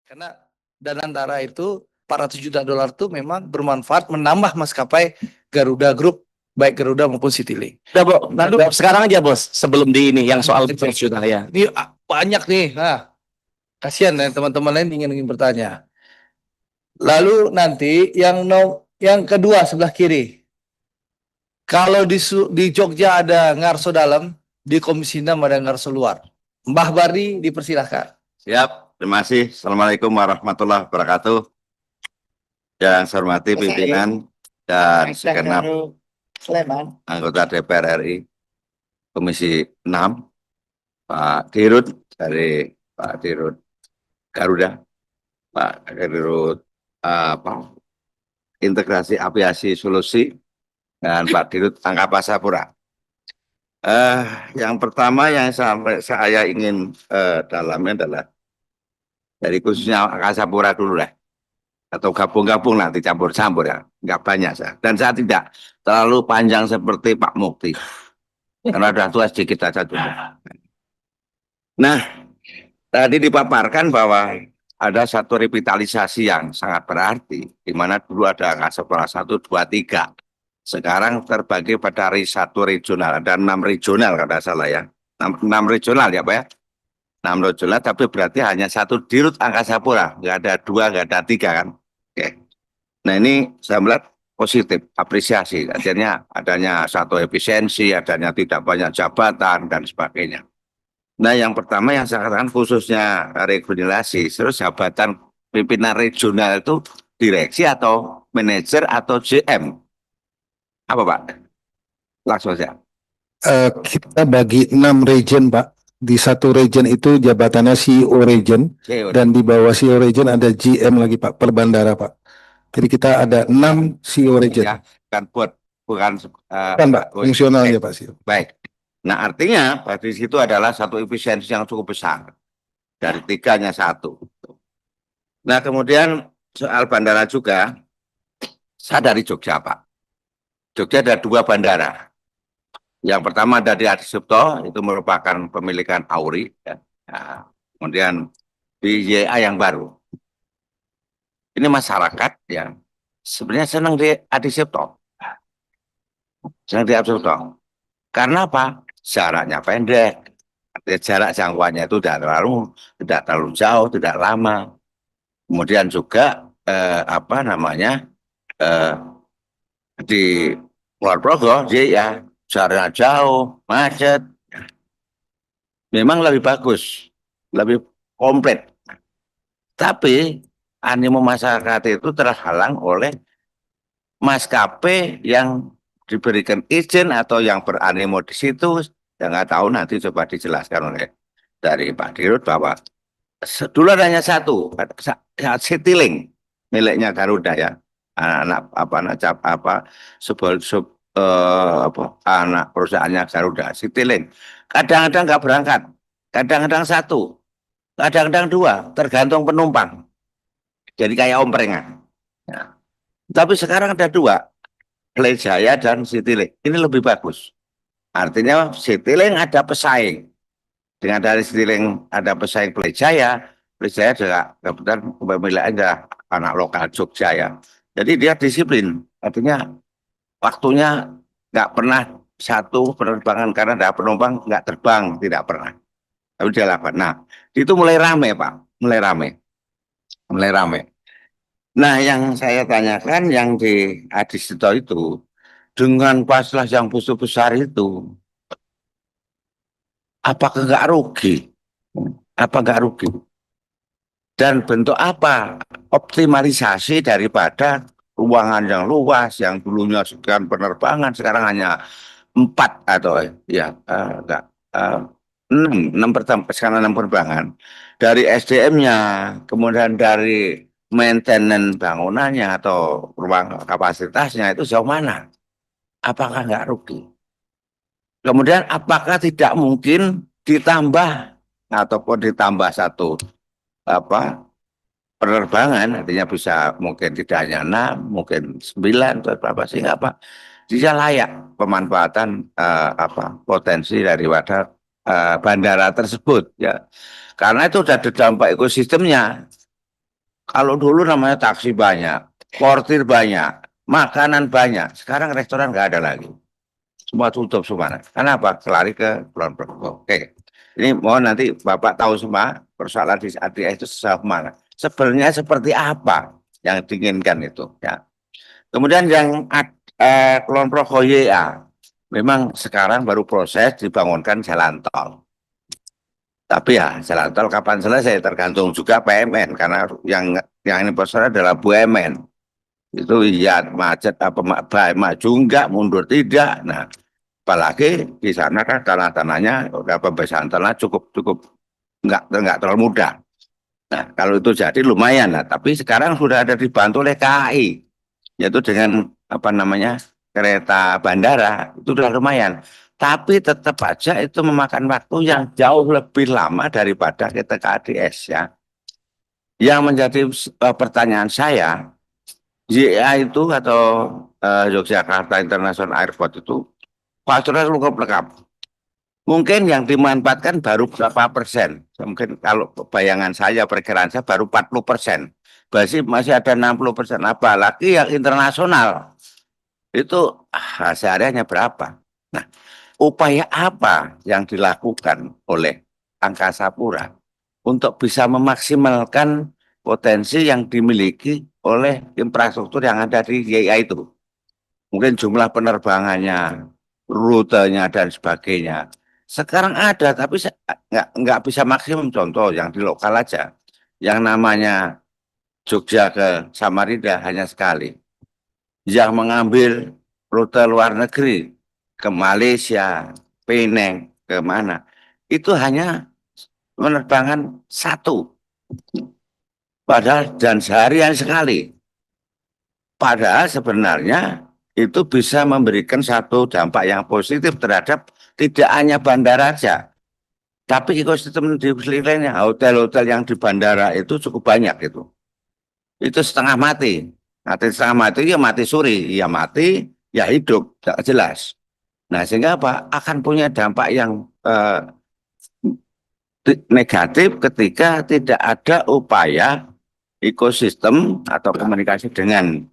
Karena dana antara itu $400 juta itu memang bermanfaat menambah maskapai Garuda Group, baik Garuda maupun Citylink. Udah, Bos. Lalu sekarang aja, Bos, sebelum di ini yang soal juta ya. Ini banyak nih. Nah, kasihan ya teman-teman lain ingin bertanya. Lalu nanti yang kedua sebelah kiri. Kalau di Jogja ada Ngarso dalam, di Komisi 6 ada Ngarso luar. Mbah Bardi dipersilahkan. Siap, terima kasih. Assalamualaikum warahmatullahi wabarakatuh. Yang saya hormati pimpinan dan segenap anggota DPR RI Komisi 6, Pak Dirut dari Pak Dirut Garuda, Pak Dirut Integrasi Aviasi Solusi, dan Pak Dirut Angkasa Pura. Yang pertama yang saya ingin dalami adalah dari khususnya Angkasa Pura dulu lah, atau gabung-gabung nanti campur-campur ya, nggak banyak saya. Dan saya tidak terlalu panjang seperti Pak Mukti, karena sudah tua sedikit saja dulu. Nah, tadi dipaparkan bahwa ada satu revitalisasi yang sangat berarti, di mana dulu ada Angkasa Pura 1, 2, 3. Sekarang terbagi pada satu regional, ada 6 regional kalau tidak salah ya. 6 regional ya Pak ya. 6 regional, tapi berarti hanya satu Dirut Angkasa Pura, nggak ada 2, nggak ada 3 kan. Oke. Nah ini saya melihat positif, apresiasi. Akhirnya adanya satu efisiensi, adanya tidak banyak jabatan dan sebagainya. Nah yang pertama yang saya katakan khususnya regionalisasi, terus jabatan pimpinan regional itu direksi atau manajer atau GM. Apa Pak? Langsung saja. Kita bagi 6 region Pak. Di satu region itu jabatannya CEO region, dan di bawah CEO region ada GM lagi Pak, per bandara Pak. Jadi kita ada 6 CEO region. Ya, bukan Pak, fungsionalnya Pak CEO. Baik. Nah artinya di situ adalah satu efisiensi yang cukup besar. Dari 3 hanya 1. Nah kemudian soal bandara juga, saya dari Jogja Pak. Jogja ada 2 bandara. Yang pertama ada di Adi Sucipto, itu merupakan pemilikan Auri. Ya. Nah, kemudian di YA yang baru. Ini masyarakat yang sebenarnya senang di Adi Sucipto. Senang di Adi Sucipto. Karena apa? Jaraknya pendek. Jarak jangkauannya itu tidak terlalu jauh, tidak lama. Kemudian juga di Kulon Progo, ya jaraknya jauh, macet. Memang lebih bagus, lebih komplit. Tapi animo masyarakat itu terhalang oleh maskapai yang diberikan izin atau yang beranimo di situ. Yang nggak tahu nanti coba dijelaskan oleh dari Pak Dirut bahwa dulu hanya satu, Citylink miliknya Garuda ya. Anak perusahaannya Garuda, Citylink. Kadang-kadang nggak berangkat, kadang-kadang 1, kadang-kadang 2, tergantung penumpang. Jadi kayak omprengan. Ya. Tapi sekarang ada 2, Pledjaya dan Citylink. Ini lebih bagus. Artinya Citylink ada pesaing. Dengan dari Citylink ada pesaing Pledjaya juga kebetulan pemilihan ada anak lokal Jogja ya. Jadi dia disiplin, artinya waktunya nggak pernah satu penerbangan karena ada penumpang nggak terbang, tidak pernah. Tapi dia lakukan. Nah, itu mulai rame Pak, mulai rame. Nah, yang saya tanyakan yang di Adi Sucipto itu dengan fasilitas yang besar itu, apakah nggak rugi? Apa nggak rugi? Dan bentuk apa optimalisasi daripada ruangan yang luas yang dulunya sekian penerbangan sekarang hanya 4 atau ya enggak 6 sekarang 6 penerbangan dari SDM-nya, kemudian dari maintenance bangunannya atau ruang kapasitasnya itu jauh mana? Apakah nggak rugi? Kemudian apakah tidak mungkin ditambah ataupun ditambah satu penerbangan, artinya bisa mungkin tidak hanya 6, mungkin 9 atau berapa, sehingga apa? Dia layak pemanfaatan potensi daripada bandara tersebut ya. Karena itu sudah ada dampak ekosistemnya. Kalau dulu namanya taksi banyak, portir banyak, makanan banyak. Sekarang restoran nggak ada lagi. Semua tutup semua. Kenapa? Lari ke Kulon Progo. Oke. Ini mohon nanti Bapak tahu semua persoalan di ADS itu sejauh mana. Sebenarnya seperti apa yang diinginkan itu. Ya. Kemudian yang Kulon Progo YA. Memang sekarang baru proses dibangunkan jalan tol. Tapi ya jalan tol kapan selesai tergantung juga PMN karena yang ini persoalan adalah BUMN. Itu iya macet apa maju enggak mundur tidak. Nah, apalagi di sana kan tanah-tanahnya udah pembebasan tanah cukup cukup enggak terlalu mudah. Nah, kalau itu jadi lumayan lah. Tapi sekarang sudah ada dibantu oleh KAI, yaitu dengan apa namanya kereta bandara itu sudah lumayan. Tapi tetap aja itu memakan waktu yang jauh lebih lama daripada kita KADS ya. Yang menjadi pertanyaan saya, YA itu atau Yogyakarta International Airport itu fakturnya cukup lengkap. Mungkin yang dimanfaatkan baru berapa persen. Mungkin kalau bayangan saya, perkiraan saya baru 40%. Masih ada 60%. Apalagi yang internasional. Itu sehariannya berapa? Nah, upaya apa yang dilakukan oleh Angkasa Pura untuk bisa memaksimalkan potensi yang dimiliki oleh infrastruktur yang ada di YIA itu? Mungkin jumlah penerbangannya, rutenya dan sebagainya. Sekarang ada, tapi nggak bisa maksimum. Contoh yang di lokal aja, yang namanya Jogja ke Samarinda hanya sekali. Yang mengambil rute luar negeri ke Malaysia, Penang, ke mana, itu hanya penerbangan satu. Padahal dan seharian sekali. Padahal sebenarnya itu bisa memberikan satu dampak yang positif terhadap tidak hanya bandara saja, tapi ekosistem di sekelilingnya. Hotel-hotel yang di bandara itu cukup banyak itu. Itu setengah mati. Mati setengah mati ya mati suri, ya mati, ya hidup, tidak jelas. Nah sehingga apa? Akan punya dampak yang negatif ketika tidak ada upaya ekosistem atau komunikasi dengan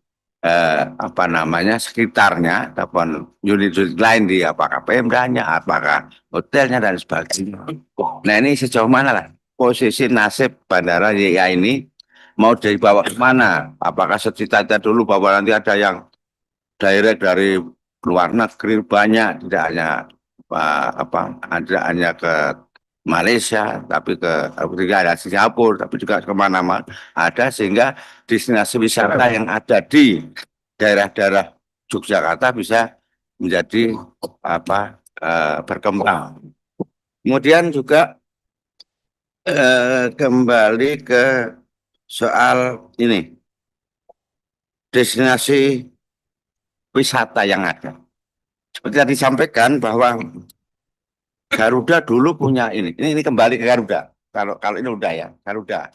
apa namanya sekitarnya ataupun unit-unit lain di apakah Pemdanya, apakah hotelnya dan sebagainya. Nah ini sejauh mana lah posisi nasib Bandara YIA ini mau dibawa kemana? Apakah secita-cita dulu bahwa nanti ada yang direct dari luar negeri banyak, tidak hanya ada hanya ke Malaysia, tapi juga ada Singapura, tapi juga kemana-mana ada, sehingga destinasi wisata yang ada di daerah-daerah Yogyakarta bisa menjadi berkembang. Kemudian juga kembali ke soal ini destinasi wisata yang ada. Seperti yang disampaikan bahwa Garuda dulu punya ini kembali ke Garuda. Kalau ini udah ya, Garuda.